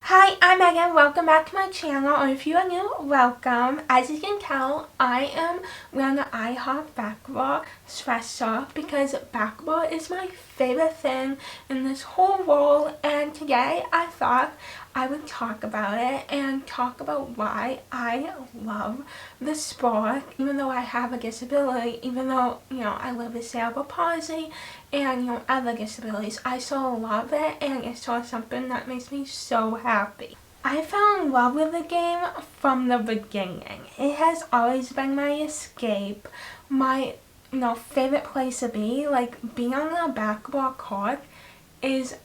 Hi, I'm Megan. Welcome back to my channel, or if you are new, welcome. As you can tell, I am wearing an IHOP basketball sweatshirt because basketball is my favorite thing in this whole world, and today I thought I would talk about it and talk about why I love the sport, even though I have a disability, even though, I live with cerebral palsy and, other disabilities. I still love it, and it's still something that makes me so happy. I fell in love with the game from the beginning. It has always been my escape, my, favorite place to be. Like, being on the basketball court is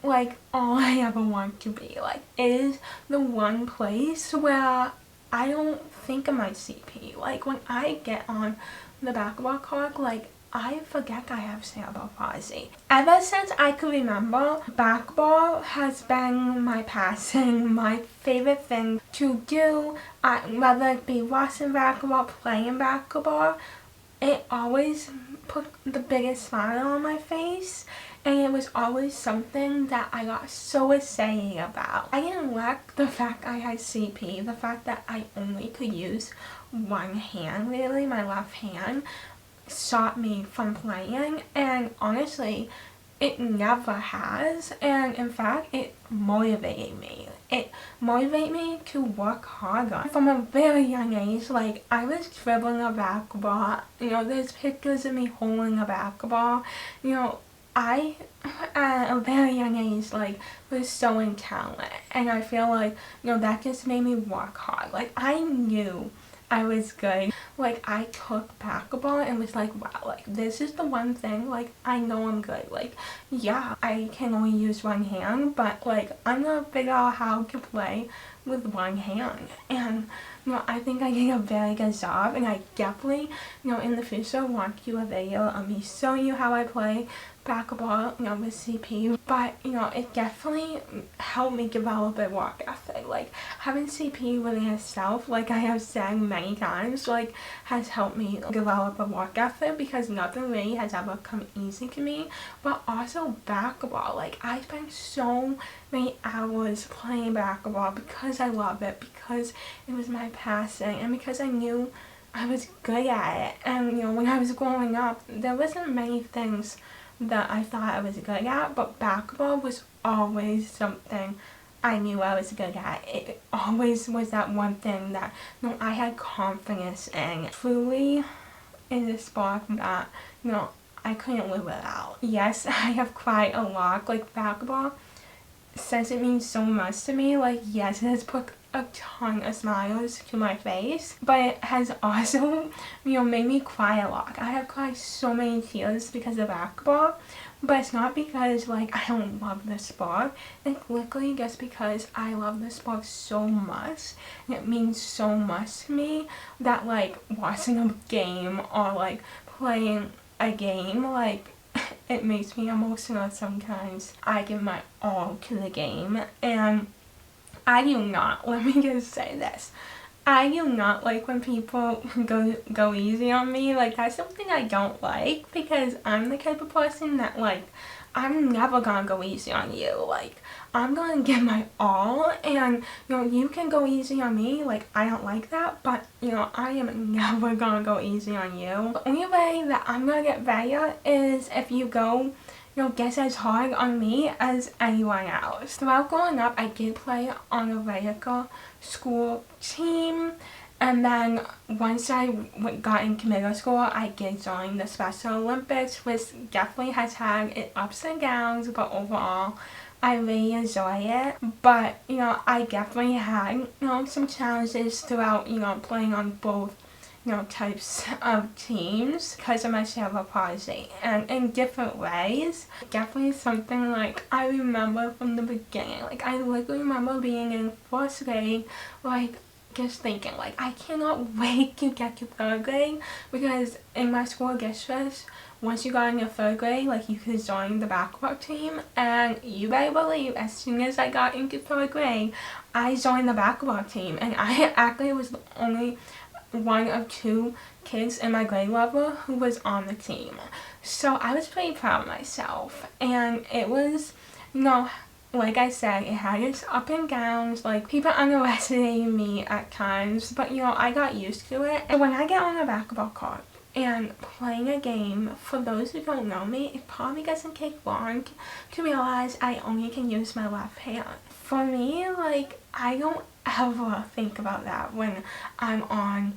like all I ever want to be. Like, it is the one place where I don't think of my CP. Like, when I get on the basketball court, like, I forget I have cerebral palsy. Ever since I can remember, basketball has been my passion, my favorite thing to do. Whether it be watching basketball, playing basketball, it always put the biggest smile on my face, and it was always something that I got so excited about. I didn't like the fact I had CP, the fact that I only could use one hand, really, my left hand, stopped me from playing, and honestly, it never has, and in fact, it motivated me. It motivated me to work harder. From a very young age, like, I was dribbling a basketball, there's pictures of me holding a basketball, I, at a very young age, like, was so in talent, and I feel like, that just made me work hard. Like, I knew I was good. Like, I took basketball and was like, wow, like, this is the one thing, like, I know I'm good. Like, yeah, I can only use one hand, but, like, I'm gonna figure out how to play with one hand. And, I think I did a very good job, and I definitely, in the future want to do a video of me showing you how I play basketball, with CP, but, it definitely helped me develop a work ethic. Like, having CP within itself, like I have said many times, like, has helped me develop a work ethic, because nothing really has ever come easy to me. But also basketball, like, I spent so many hours playing basketball because I love it, because it was my passion, and because I knew I was good at it. And when I was growing up, there wasn't many things that I thought I was good at, but basketball was always something I knew I was good at. It always was that one thing that I had confidence in. Truly is a sport that I couldn't live without. Yes, I have cried a lot. Like, basketball, since it means so much to me, like, yes, it has put a ton of smiles to my face, but it has also, made me cry a lot. I have cried so many tears because of basketball, but it's not because, like, I don't love the sport. It's literally just because I love the sport so much, and it means so much to me that, like, watching a game or, like, playing a game, like, it makes me emotional sometimes. I give my all to the game, and I do not, let me just say this, I do not like when people go easy on me. Like, that's something I don't like, because I'm the type of person that, like, I'm never gonna go easy on you. Like, I'm gonna give my all, and, you can go easy on me. Like, I don't like that, but, I am never gonna go easy on you. The only way that I'm gonna get better is if you go, gets as hard on me as anyone else. Throughout growing up, I did play on a regular school team, and then once I got into middle school, I did join the Special Olympics, which definitely has had its ups and downs, but overall, I really enjoy it. But, I definitely had, some challenges throughout, playing on both types of teams because of my cerebral palsy, and in different ways. Definitely something, like, I remember from the beginning. Like, I literally remember being in 4th grade, like, just thinking, like, I cannot wait to get to 3rd grade, because in my school districts, once you got into 3rd grade, like, you could join the basketball team, and you better believe, as soon as I got into 3rd grade, I joined the basketball team, and I actually was the only one of 2 kids in my grade level who was on the team. So I was pretty proud of myself, and it was, like I said, it had its up and downs, like people underestimating me at times, but you know, I got used to it. And when I get on a basketball court and playing a game, for those who don't know me, it probably doesn't take long to realize I only can use my left hand. For me, like, I don't ever think about that when I'm on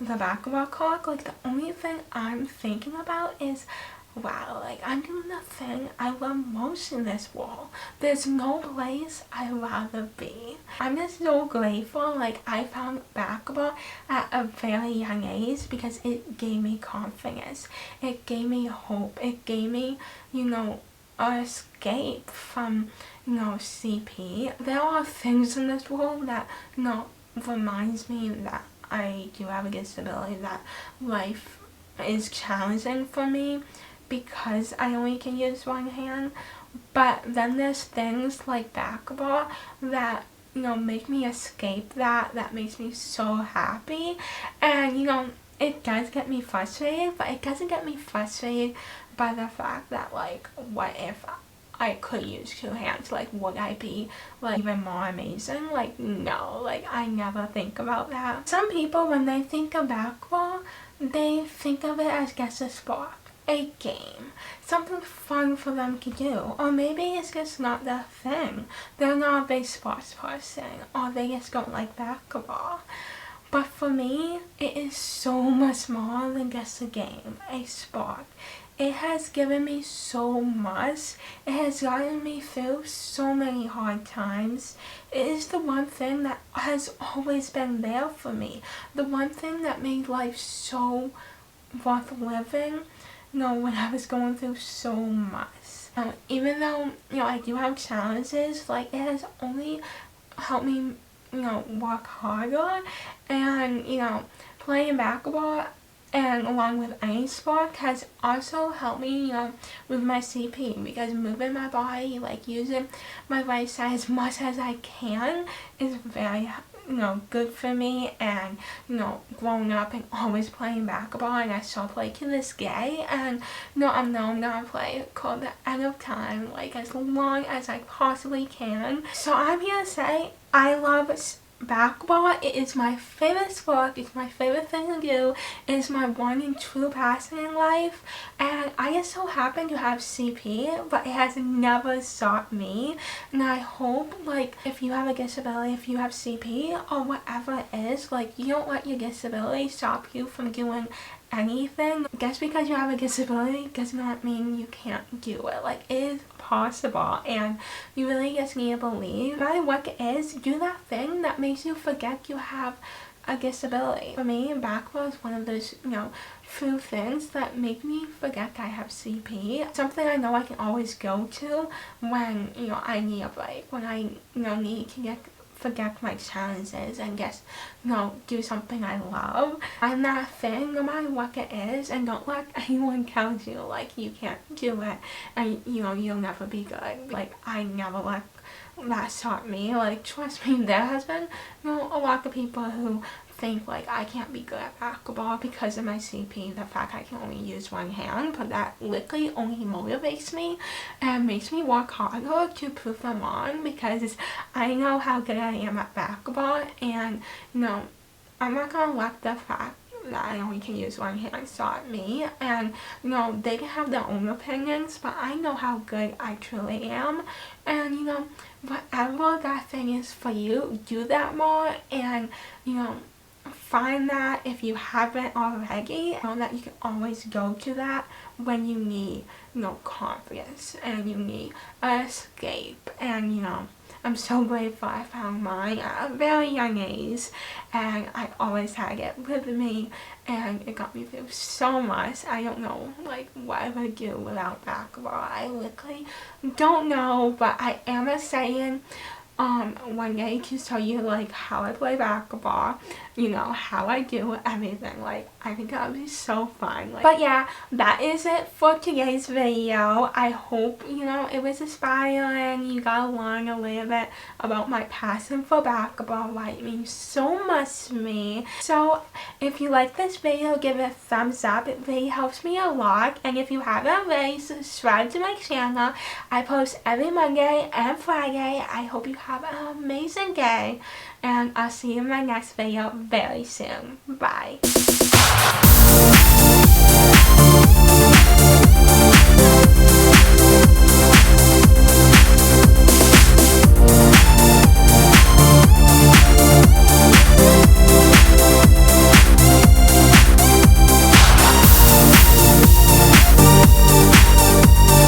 the basketball court. Like, the only thing I'm thinking about is, wow, like, I'm doing the thing I love most in this world. There's no place I'd rather be. I'm just so grateful, like, I found basketball at a very young age because it gave me confidence. It gave me hope. It gave me, you know, an escape from, you know, CP. There are things in this world that, you know, reminds me that I do have a disability, that life is challenging for me because I only can use one hand. But then there's things like basketball that, you know, make me escape that makes me so happy. And, you know, it does get me frustrated, but it doesn't get me frustrated by the fact that, like, what if I could use two hands? Like, would I be, like, even more amazing? Like, no, like, I never think about that. Some people, when they think of basketball, they think of it as just a sport, a game, something fun for them to do. Or maybe it's just not their thing. They're not a big sports person, or they just don't like basketball. But for me, it is so much more than just a game, a sport. It has given me so much. It has gotten me through so many hard times. It is the one thing that has always been there for me. The one thing that made life so worth living, you know, when I was going through so much. Even though, you know, I do have challenges, like, it has only helped me, you know, work harder. And, you know, playing basketball and along with any sport has also helped me, you know, with my CP, because moving my body, like using my right side as much as I can, is very, you know, good for me. And, you know, growing up and always playing basketball, and I still play to this day, and you know, I'm gonna play till the end of time, like as long as I possibly can. So I'm here to say I love basketball. It is my favorite sport. It's my favorite thing to do. It is my one and true passion in life. And I just so happen to have CP, but it has never stopped me. And I hope, like, if you have a disability, if you have CP or whatever it is, like, you don't let your disability stop you from doing anything. Just because you have a disability does not mean you can't do it. Like, it is possible, and you really just need to believe. No matter what it is, do that thing that makes you forget you have a disability. For me, basketball is one of those, you know, few things that make me forget I have CP. Something I know I can always go to when, you know, I need a break, when I, you know, need to forget my challenges and just, you know, do something I love. I'm that thing no matter what it is, and don't let anyone tell you, like, you can't do it and, you know, you'll never be good. Like, I never let that stop me. Like, trust me, there has been, you know, a lot of people who think, like, I can't be good at basketball because of my CP, the fact I can only use one hand, but that literally only motivates me and makes me work harder to prove them wrong, because I know how good I am at basketball. And, you know, I'm not gonna let the fact that I only can use one hand stop me. And, you know, they can have their own opinions, but I know how good I truly am. And, you know, whatever that thing is for you, do that more. And, you know, find that if you haven't already, know that you can always go to that when you need, you know, confidence and you need an escape. And, you know, I'm so grateful I found mine at a very young age, and I always had it with me, and it got me through so much. I don't know, like, what I would do without basketball. I literally don't know, but I am saying one day to show you, like, how I play basketball, you know, how I do everything. Like, I think that would be so fun. But yeah, that is it for today's video. I hope, you know, it was inspiring. You got to learn a little bit about my passion for basketball, why it means so much to me. So if you like this video, give it a thumbs up. It really helps me a lot. And if you haven't already, subscribe to my channel. I post every Monday and Friday. I hope you have an amazing day. And I'll see you in my next video very soon. Bye.